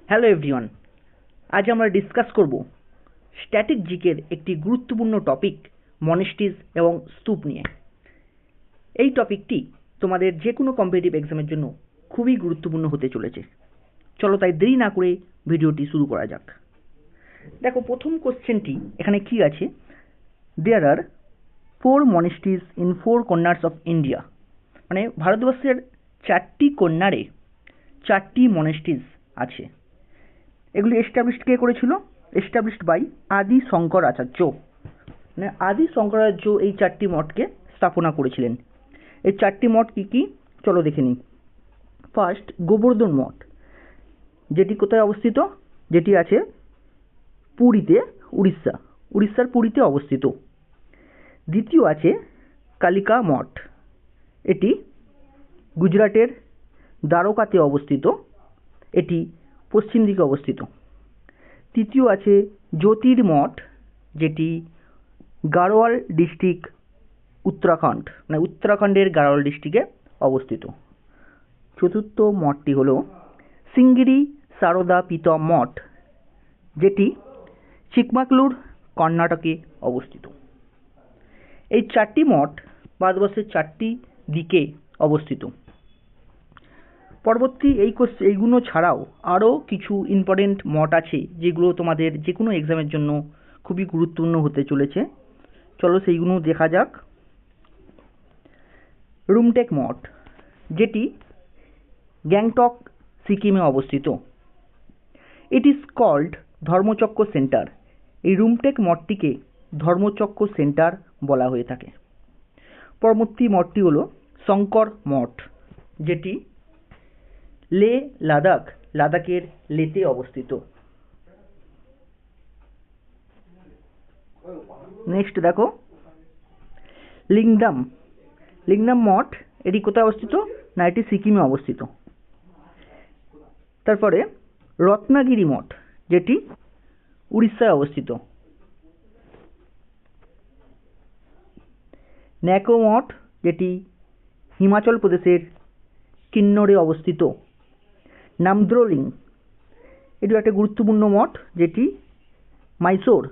Hello everyone, আজ আমরা discuss করব স্ট্যাটিক জিকের একটি গুরুত্বপূর্ণ টপিক মনেস্টিজ এবং স্তূপ নিয়ে। এই টপিকটি তোমাদের যে কোনো কম্পিটিটিভ এক্সামের জন্য খুবই গুরুত্বপূর্ণ হতে চলেছে। চলো তাই দেরি না করে ভিডিওটি শুরু করা যাক। দেখো, প্রথম কোশ্চেনটি এখানে কি আছে, দেয়ার আর 4 মনেস্টিজ ইন 4 কর্নার্স অফ ইন্ডিয়া। মানে ভারতবর্ষের 4টি কর্নারে 4টি মনেস্টিজ আছে। এগুলি এস্টাবলিশড কে করেছিল? এস্টাবলিশড বাই আদি শঙ্কর আচার্য। মানে আদি শঙ্করাচার্য এই 4টি মঠকে স্থাপনা করেছিলেন। এই 4টি মঠ কি কি চলো দেখে নিই। ফার্স্ট, গোবর্ধন মঠ, যেটি কোথায় অবস্থিত? যেটি আছে পুরীতে, উড়িষ্যার পুরীতে অবস্থিত। দ্বিতীয় আছে কালিকা মঠ, এটি গুজরাটের দ্বারকাতে অবস্থিত, এটি পশ্চিম দিকে অবস্থিত। তৃতীয় আছে জ্যোতির্মঠ, যেটি গাড়োয়াল ডিস্ট্রিক্ট, উত্তরাখণ্ড, মানে উত্তরাখণ্ডের গাড়োয়াল ডিস্ট্রিক্টে অবস্থিত। চতুর্থ মঠটি হলো সিঙ্গিরি সারদা পিতম মঠ, যেটি চিকমাগলুর, কর্ণাটকে অবস্থিত। এই 4টি মঠ ভারতবর্ষের 4টি দিকে অবস্থিত। পরবর্তী এইগুলো ছাড়াও আরও কিছু ইম্পর্টেন্ট মঠ আছে, যেগুলো তোমাদের যে কোনো এক্সামের জন্য খুবই গুরুত্বপূর্ণ হতে চলেছে। চলো সেইগুলো দেখা যাক। রুমটেক মঠ, যেটি গ্যাংটক, সিকিমে অবস্থিত। It is called Dharmachakra centre. এই রুমটেক মঠটিকে ধর্মচক্র সেন্টার বলা হয়ে থাকে। পরবর্তী মঠটি হলো শঙ্কর মঠ, যেটি লে লাদাখের লেতে অবস্থিত। নেক্সট দেখো, লিংডাম মঠ, এটি কোথায় অবস্থিত? না, এটি সিকিমে অবস্থিত। তারপরে রত্নাগিরি মঠ, যেটি উড়িষ্যায় অবস্থিত। ন্যাকো মঠ, যেটি হিমাচল প্রদেশের কিন্নরে অবস্থিত। নামদ্রোলিং, এটি একটা গুরুত্বপূর্ণ মঠ, যেটি মাইসোর,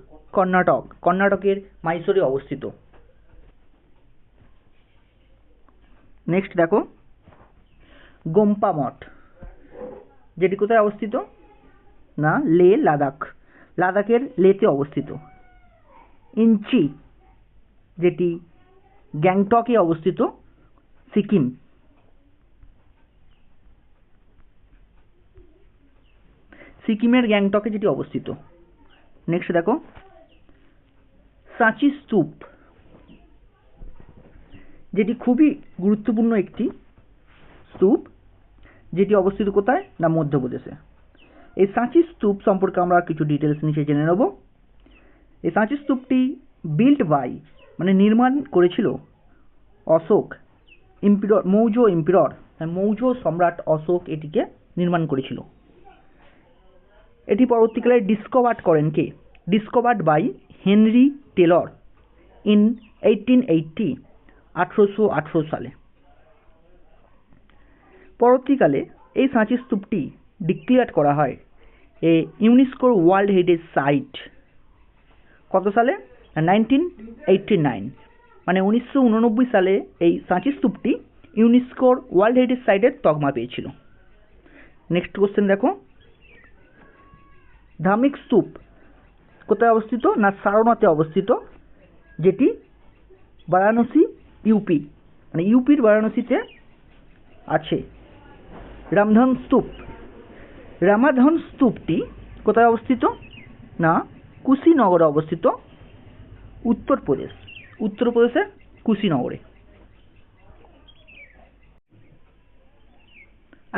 কর্ণাটকের মাইসোরে অবস্থিত। নেক্সট দেখো, গোম্পা মঠ, যেটি কোথায় অবস্থিত? না, লাদাখের লেতে অবস্থিত। ইঞ্চি, যেটি গ্যাংটকে অবস্থিত, সিকিম। সিকিমের গ্যাংটকে যেটি অবস্থিত। নেক্সট দেখো, সাঁচি স্তূপ, যেটি খুবই গুরুত্বপূর্ণ একটি স্তূপ, যেটি অবস্থিত কোথায়? না, মধ্যপ্রদেশে। এই সাঁচি স্তূপ সম্পর্কে আমরা কিছু ডিটেলস নিচে জেনে নেব। এই সাঁচি স্তূপটি বিল্ট বাই, মানে নির্মাণ করেছিল অশোক, মৌর্য সম্রাট অশোক এটিকে নির্মাণ করেছিল। এটি পরবর্তীকালে discovered by Henry Taylor in 1818 সালে। পরবর্তীকালে এই সাঁচি স্তূপটি ডিক্লেয়ার করা হয় ইউনেস্কোর ওয়ার্ল্ড হেরিটেজ সাইট। কত সালে? 1989, মানে 1989 সালে এই সাঁচি স্তূপটি ইউনেস্কোর ওয়ার্ল্ড হেরিটেজ সাইটের তকমা পেয়েছিল। নেক্সট কোশ্চেন দেখো, ধার্মিক স্তূপ কোথায় অবস্থিত? না, সারনাথে অবস্থিত, যেটি বারাণসী, ইউপি, মানে ইউপির বারাণসীতে আছে। রামাধন স্তূপটি কোথায় অবস্থিত? না, কুশীনগরে অবস্থিত, উত্তরপ্রদেশের কুশীনগরে।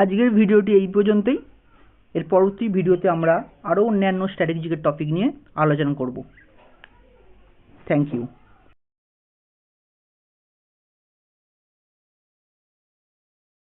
আজকের ভিডিওটি এই পর্যন্তই। এর পরবর্তী ভিডিওতে আমরা আরও অন্যান্য স্ট্র্যাটেজিকের টপিক নিয়ে আলোচনা করব। Thank you.